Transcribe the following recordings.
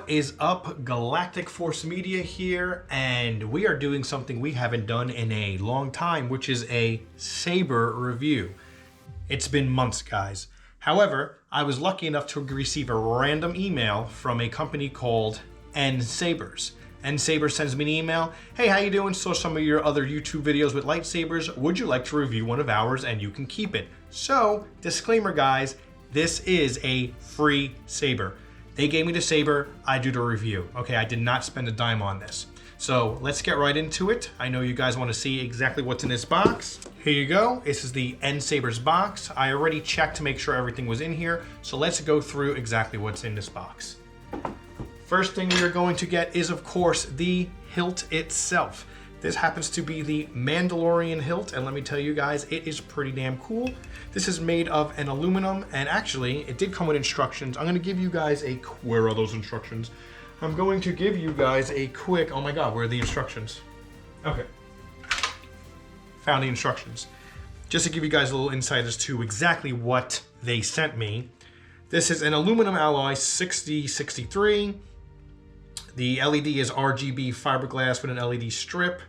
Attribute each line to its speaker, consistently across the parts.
Speaker 1: What is up? Galactic Force Media here, and we are doing something we haven't done in a long time, which is a saber review. It's been months, guys. However, I was lucky enough to receive a random email from a company called NSABERS. NSABERS sends me an email. Hey, how you doing? Saw some of your other YouTube videos with lightsabers. Would you like to review one of ours and you can keep it? So, disclaimer, guys, this is a free saber. They gave me the saber, I do the review. Okay, I did not spend a dime on this. So let's get right into it. I know you guys want to see exactly what's in this box. Here you go. This is the NSABERS box. I already checked to make sure everything was in here. So let's go through exactly what's in this box. First thing we are going to get is, of course, the hilt itself. This happens to be the Mandalorian hilt, and let me tell you guys, it is pretty damn cool. This is made of an aluminum, and actually, it did come with instructions. I'm gonna give you guys a, where are those instructions? I'm going to give you guys a quick, oh my God, where are the instructions? Okay, found the instructions. Just to give you guys a little insight as to exactly what they sent me. This is an aluminum alloy 6063. The LED is RGB fiberglass with an LED strip.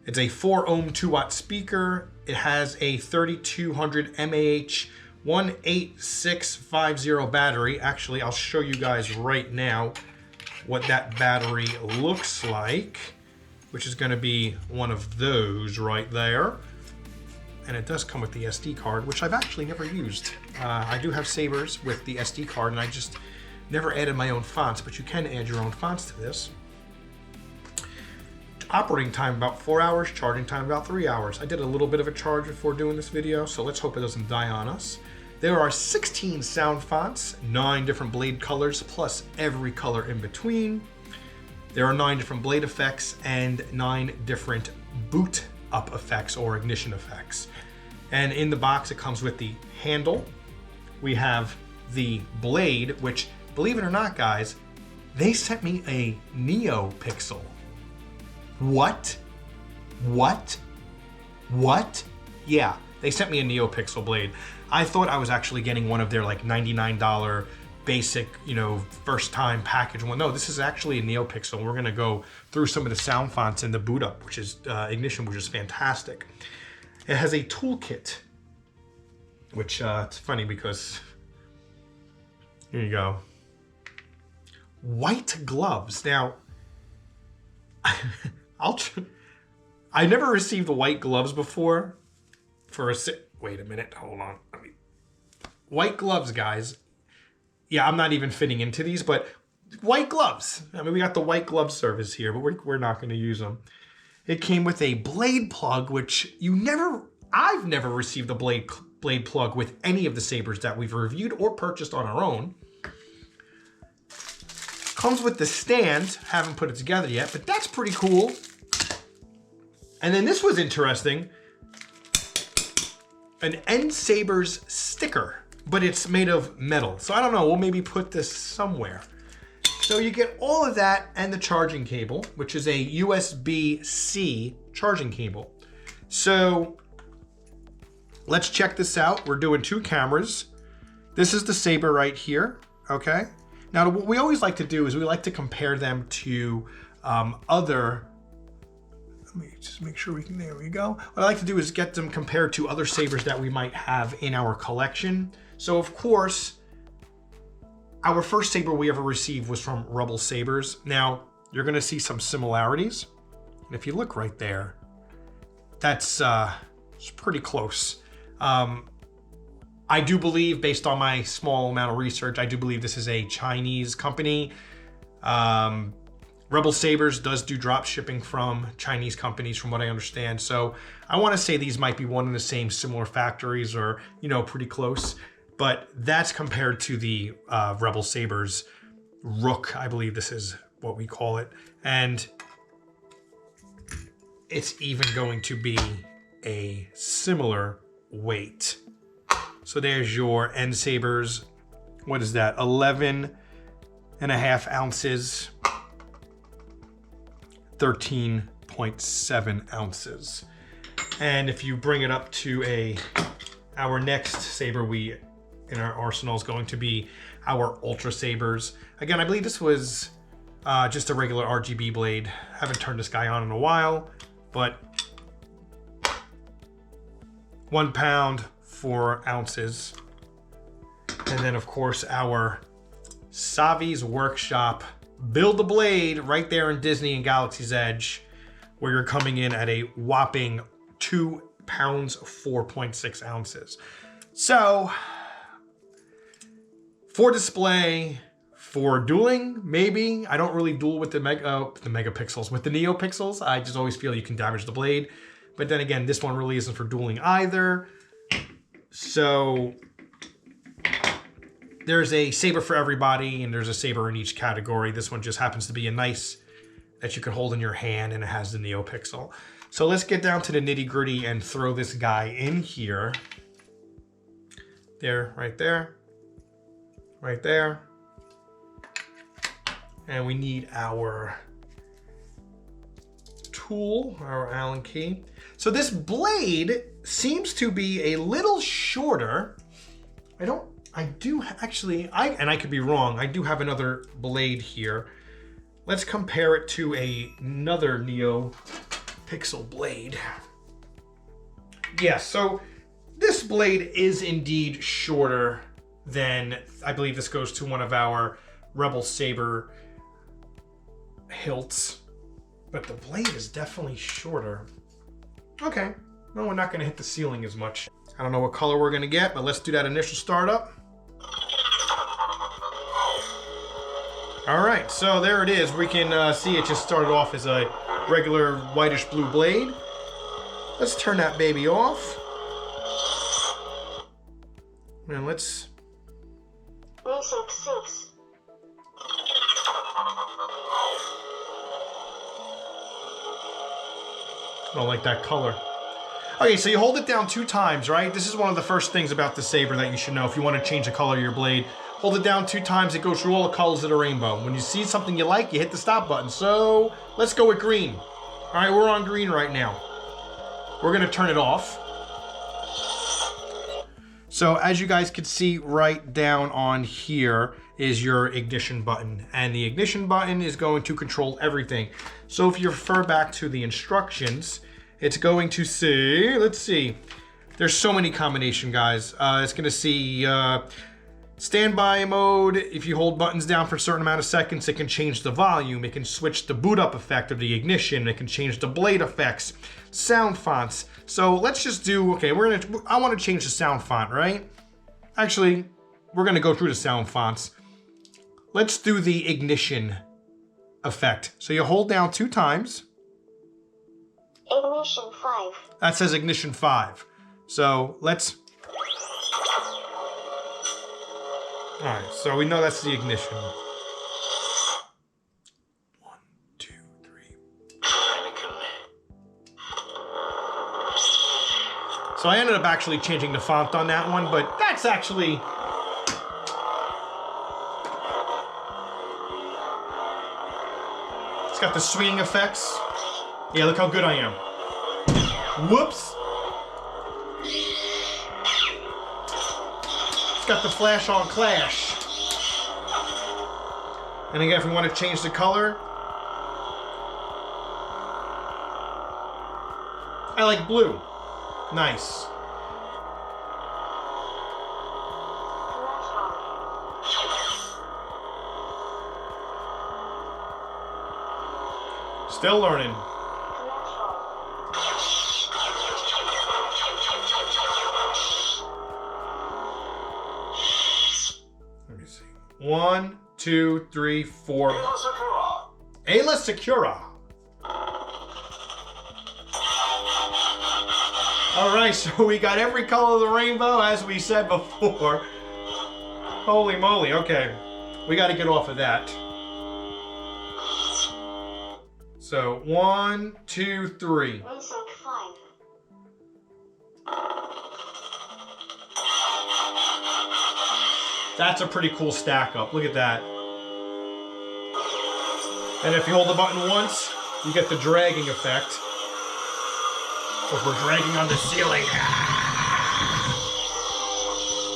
Speaker 1: It's a 4 ohm 2 watt speaker. It has a 3200 mAh 18650 battery. Actually, I'll show you guys right now what that battery looks like, which is gonna be one of those right there. And it does come with the SD card, which I've actually never used. I do have sabers with the SD card, and I just never added my own fonts, but you can add your own fonts to this. Operating time about 4 hours, charging time about 3 hours. I did a little bit of a charge before doing this video, so let's hope it doesn't die on us. There are 16 sound fonts, 9 different blade colors, plus every color in between. There are 9 different blade effects and 9 different boot up effects or ignition effects. And in the box, it comes with the handle. We have the blade, which, believe it or not, guys, they sent me a Neopixel. What? Yeah, they sent me a Neopixel blade. I thought I was actually getting one of their like $99 basic, first time package one. No, this is actually a Neopixel. We're gonna go through some of the sound fonts and the boot up, which is ignition, which is fantastic. It has a toolkit, which it's funny because, here you go. White gloves. Now, I never received white gloves before for a wait a minute, hold on. White gloves, guys. Yeah, I'm not even fitting into these, but white gloves. I mean, we got the white glove service here, but we're not going to use them. It came with a blade plug, which I've never received a blade plug with any of the sabers that we've reviewed or purchased on our own. Comes with the stand, haven't put it together yet, but that's pretty cool. And then this was interesting, an NSABERS sticker, but it's made of metal. So I don't know, we'll maybe put this somewhere. So you get all of that and the charging cable, which is a USB-C charging cable. So let's check this out. We're doing 2 cameras. This is the saber right here, okay? Now, what we always like to do is we like to compare them to other, let me just make sure we can, there we go. What I like to do is get them compared to other sabers that we might have in our collection. So of course, our first saber we ever received was from Rebel Sabers. Now, you're gonna see some similarities. And if you look right there, that's it's pretty close. I do believe, based on my small amount of research, I do believe this is a Chinese company. Rebel Sabers does do drop shipping from Chinese companies, from what I understand. So I want to say these might be one and the same, similar factories, or pretty close. But that's compared to the Rebel Sabers Rook, I believe this is what we call it, and it's even going to be a similar weight. So there's your NSABERS. What is that? 11.5 ounces. 13.7 ounces. And if you bring it up to our next saber we in our arsenal is going to be our Ultra Sabers. Again, I believe this was just a regular RGB blade. Haven't turned this guy on in a while, but 1 pound, 4 ounces. And then of course our Savi's Workshop Build a Blade right there in Disney and Galaxy's Edge, where you're coming in at a whopping 2 pounds, 4.6 ounces. So for display, for dueling, maybe. I don't really duel with the megapixels, with the Neopixels. I just always feel you can damage the blade. But then again, this one really isn't for dueling either. So there's a saber for everybody, and there's a saber in each category. This one just happens to be a nice that you can hold in your hand, and it has the Neopixel. So let's get down to the nitty gritty and throw this guy in here. There, right there, right there. And we need our tool, our Allen key. So this blade seems to be a little shorter. I could be wrong. I do have another blade here. Let's compare it to another Neopixel blade. Yeah, so this blade is indeed shorter than, I believe this goes to one of our Rebel Saber hilts, but the blade is definitely shorter. Okay, no, we're not gonna hit the ceiling as much. I don't know what color we're gonna get, but let's do that initial startup. All right, so there it is. We can see it just started off as a regular whitish blue blade. Let's turn that baby off. And let's...
Speaker 2: Basic 6.
Speaker 1: I don't like that color. Okay, so you hold it down 2 times, right? This is one of the first things about the saber that you should know if you want to change the color of your blade. Hold it down 2 times, it goes through all the colors of the rainbow. When you see something you like, you hit the stop button. So let's go with green. All right, we're on green right now. We're gonna turn it off. So as you guys can see right down on here is your ignition button. And the ignition button is going to control everything. So if you refer back to the instructions, it's going to say, let's see, there's so many combination, guys. It's gonna see standby mode. If you hold buttons down for a certain amount of seconds, it can change the volume. It can switch the boot up effect of the ignition. It can change the blade effects, sound fonts. So let's just do, okay, I want to change the sound font, right? Actually, we're gonna go through the sound fonts. Let's do the ignition effect. So you hold down 2 times.
Speaker 2: Ignition 5.
Speaker 1: That says ignition 5. So let's... Alright, so we know that's the ignition. 1, 2, 3. So I ended up actually changing the font on that one, but that's actually... It's got the swinging effects. Yeah, look how good I am. Whoops. It's got the flash on clash. And again, if we want to change the color, I like blue. Nice. Still learning. Let me see. 1, 2, 3, 4. Ayla Secura. All right, so we got every color of the rainbow, as we said before. Holy moly, okay. We got to get off of that. So, 1, 2, 3.
Speaker 2: Basic 5.
Speaker 1: That's a pretty cool stack up. Look at that. And if you hold the button once, you get the dragging effect. If we're dragging on the ceiling.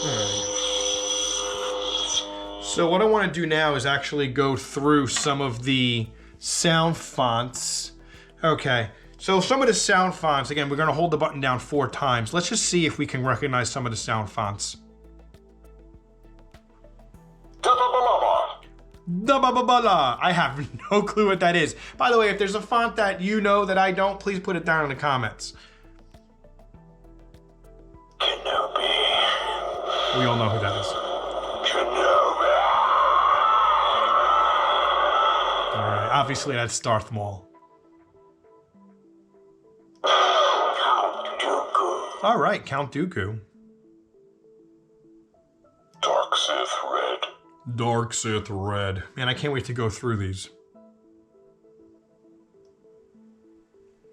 Speaker 1: Alright. So what I want to do now is actually go through some of the sound fonts. Okay, so some of the sound fonts, again, we're going to hold the button down 4 times. Let's just see if we can recognize some of the sound fonts. I have no clue what that is. By the way, if there's a font that you know that I don't, please put it down in the comments.
Speaker 3: Kenobi.
Speaker 1: We all know who that is.
Speaker 3: Kenobi.
Speaker 1: All right, obviously that's Darth Maul.
Speaker 3: Count Dooku.
Speaker 1: All right, Count Dooku.
Speaker 3: Dark Sith Red.
Speaker 1: Dark Sith Red. Man, I can't wait to go through these.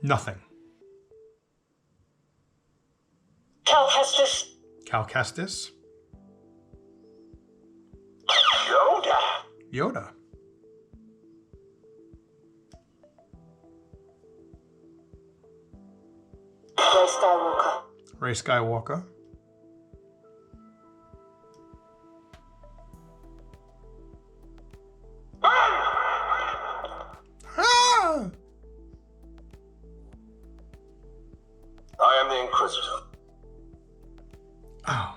Speaker 1: Nothing.
Speaker 3: Cal Kestis.
Speaker 1: Cal Kestis.
Speaker 3: Yoda.
Speaker 1: Yoda.
Speaker 3: Rey Skywalker.
Speaker 1: Rey Skywalker. Ah!
Speaker 3: I am the Inquisitor.
Speaker 1: Oh. I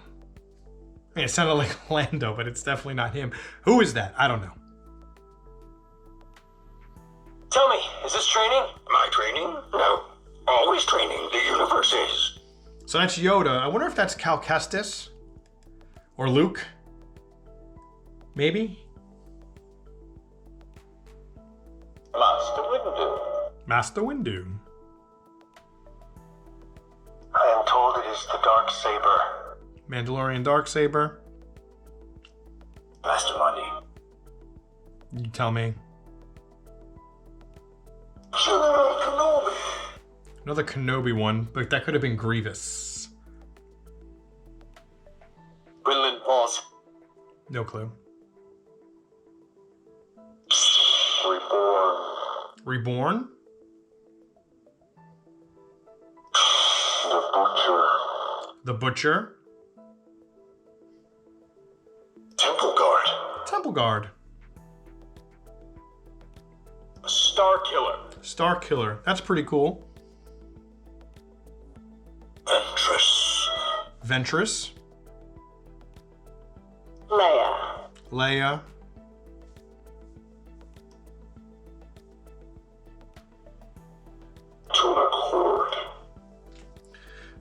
Speaker 1: mean, it sounded like Lando, but it's definitely not him. Who is that? I don't know.
Speaker 3: Tell me, is this training? My training? No. Always training. The universe is.
Speaker 1: So that's Yoda. I wonder if that's Cal Kestis? Or Luke? Maybe?
Speaker 3: Master Windu.
Speaker 1: Master Windu.
Speaker 3: I am told it is the dark saber.
Speaker 1: Mandalorian Darksaber.
Speaker 3: Master Mundi.
Speaker 1: You tell me.
Speaker 3: General Kenobi.
Speaker 1: Another Kenobi one, but that could have been Grievous.
Speaker 3: Quinlan Vos.
Speaker 1: No clue.
Speaker 3: Reborn.
Speaker 1: Reborn?
Speaker 3: The Butcher.
Speaker 1: The Butcher?
Speaker 3: Temple Guard.
Speaker 1: Temple Guard.
Speaker 3: Star Killer.
Speaker 1: Star Killer. That's pretty cool.
Speaker 3: Ventress.
Speaker 1: Ventress.
Speaker 3: Leia.
Speaker 1: Leia.
Speaker 3: Tuna Cord.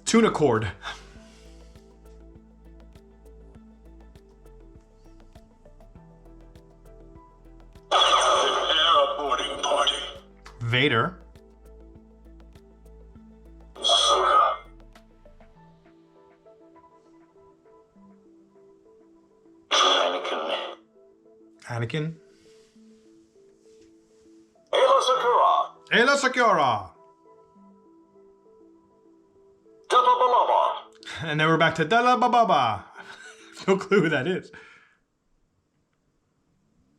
Speaker 1: Tuna Cord.
Speaker 3: Boarding party.
Speaker 1: Vader.
Speaker 3: Suga. Anakin.
Speaker 1: Anakin.
Speaker 3: Ayla Secura.
Speaker 1: Ayla Secura.
Speaker 3: Dalabalaba.
Speaker 1: And then we're back to Della Bababa. No clue who that is.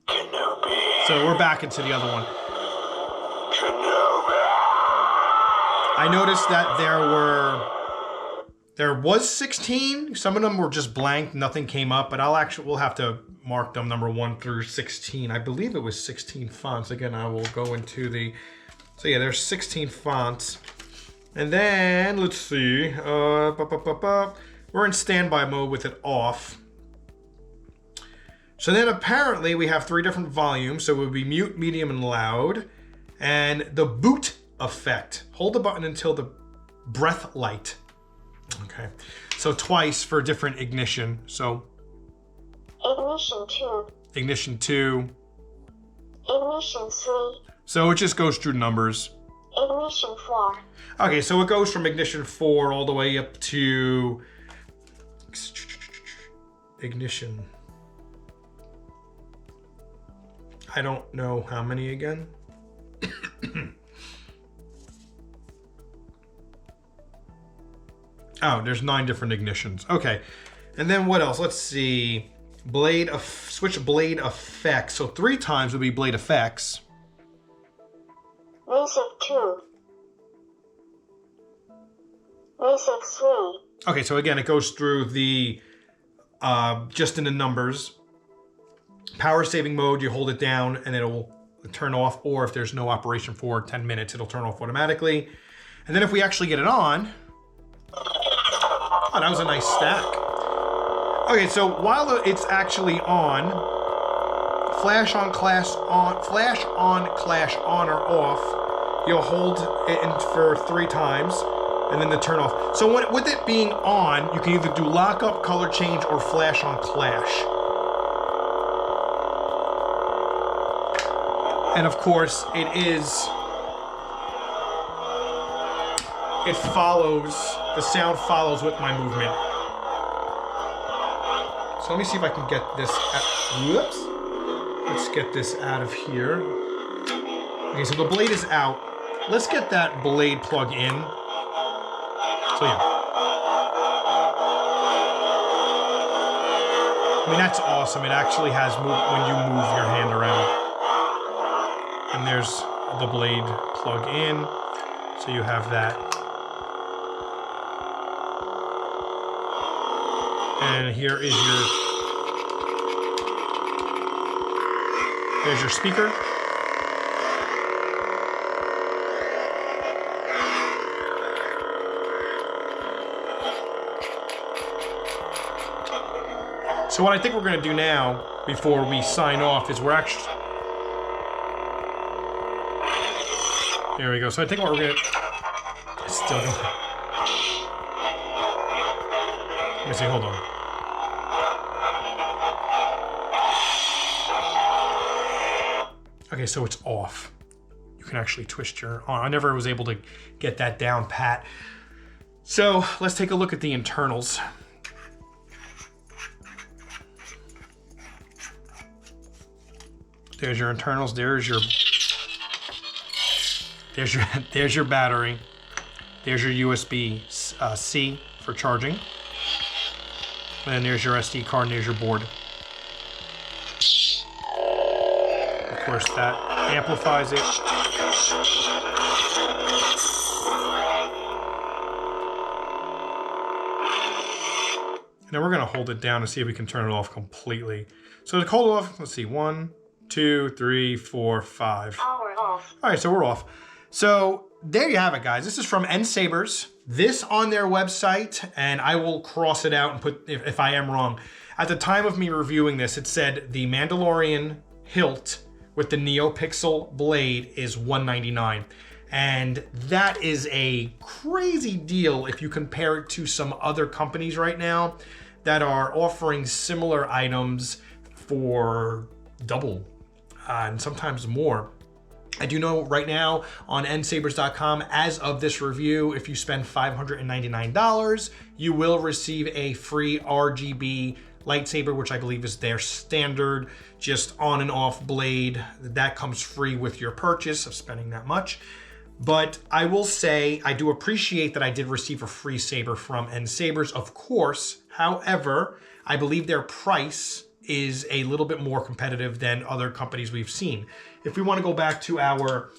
Speaker 3: Kenobi.
Speaker 1: So we're back into the other one.
Speaker 3: Kenobi.
Speaker 1: I noticed that there was 16. Some of them were just blank, nothing came up, but we'll have to mark them number 1 through 16. I believe it was 16 fonts. Again, I will go into so yeah, there's 16 fonts. And then let's see, we're in standby mode with it off. So then apparently we have 3 different volumes. So it would be mute, medium, and loud. And the boot effect. Hold the button until the breath light. Okay, so twice for different ignition. So
Speaker 2: Ignition 2.
Speaker 1: ignition 2.
Speaker 2: Ignition 3.
Speaker 1: So it just goes through numbers.
Speaker 2: Ignition 4.
Speaker 1: Okay, so it goes from ignition 4 all the way up to ignition. I don't know how many again. Oh, there's 9 different ignitions. Okay, and then what else? Let's see. Switch blade effects. So 3 times would be blade effects.
Speaker 2: Basic 2. Basic 3.
Speaker 1: Okay, so again, it goes through the just in the numbers. Power saving mode, you hold it down and it'll turn off, or if there's no operation for 10 minutes, it'll turn off automatically. And then if we actually get it on, oh, that was a nice stack. Okay, so while it's actually on, flash on, clash on, clash on or off, you'll hold it in for 3 times and then the turn off. So with it being on, you can either do lock up, color change, or flash on, clash. And of course, the sound follows with my movement. So let me see if I can get this, whoops. Let's get this out of here. Okay, so the blade is out. Let's get that blade plug in. So yeah. I mean, that's awesome. It actually has when you move your hand around. And there's the blade plug in, so you have that. And here's your speaker. So what I think we're gonna do now, before we sign off, is we're actually, there we go. So I think what we're gonna, it's still going. Let me see, hold on. Okay, so it's off. You can actually twist your arm. I never was able to get that down pat. So let's take a look at the internals. There's your internals, there's your battery. There's your USB-C for charging. And then there's your SD card and there's your board. Of course, that amplifies it. And then we're gonna hold it down and see if we can turn it off completely. So to hold it off, let's see, 1, 2, 3, 4, 5.
Speaker 2: Power off.
Speaker 1: All right, so we're off. So there you have it, guys. This is from NSABERS. This on their website, and I will cross it out and put if I am wrong. At the time of me reviewing this, it said the Mandalorian hilt with the Neopixel blade is $199. And that is a crazy deal if you compare it to some other companies right now that are offering similar items for double and sometimes more. I do know right now on nsabers.com, as of this review, if you spend $599, you will receive a free RGB lightsaber, which I believe is their standard, just on and off blade. That comes free with your purchase of spending that much. But I will say, I do appreciate that I did receive a free saber from NSABERS, of course. However, I believe their price is a little bit more competitive than other companies we've seen. If we want to go back to our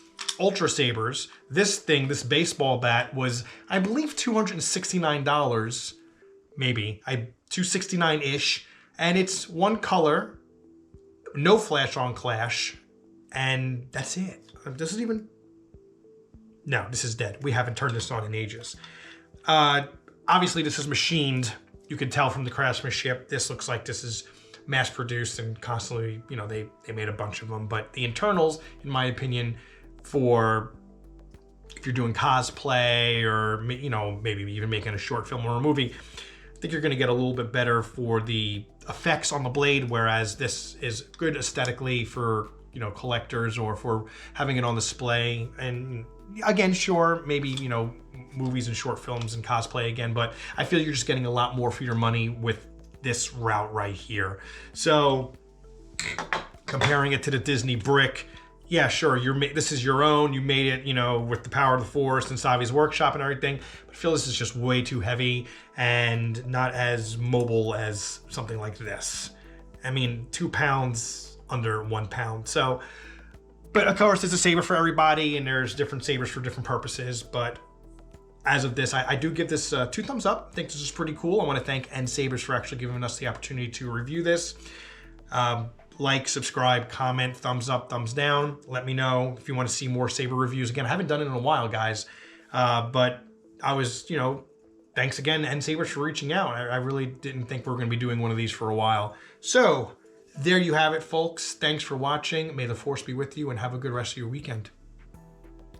Speaker 1: Ultra Sabers, this baseball bat was, I believe, $269, maybe, $269-ish, and it's one color, no flash on clash, and that's it. This is even, no, this is dead. We haven't turned this on in ages. Obviously, this is machined. You can tell from the craftsmanship. This looks like this is mass produced and constantly, you know, they made a bunch of them. But the internals, in my opinion, for if you're doing cosplay or, you know, maybe even making a short film or a movie, I think you're going to get a little bit better for the effects on the blade, whereas this is good aesthetically for, you know, collectors or for having it on display. And again, sure, maybe, you know, movies and short films and cosplay again, but I feel you're just getting a lot more for your money with this route right here. So comparing it to the Disney brick, yeah, sure, this is your own. You made it, you know, with the power of the Force and Savi's workshop and everything. But I feel this is just way too heavy and not as mobile as something like this. I mean, 2 pounds under 1 pound. So, but of course, it's a saber for everybody, and there's different sabers for different purposes. But as of this, I do give this 2 thumbs up. I think this is pretty cool. I want to thank NSABERS for actually giving us the opportunity to review this. like, subscribe, comment, thumbs up, thumbs down. Let me know if you want to see more saber reviews. Again, I haven't done it in a while, guys. But I was, thanks again to NSABERS for reaching out. I really didn't think we were going to be doing one of these for a while. So there you have it, folks. Thanks for watching. May the force be with you and have a good rest of your weekend.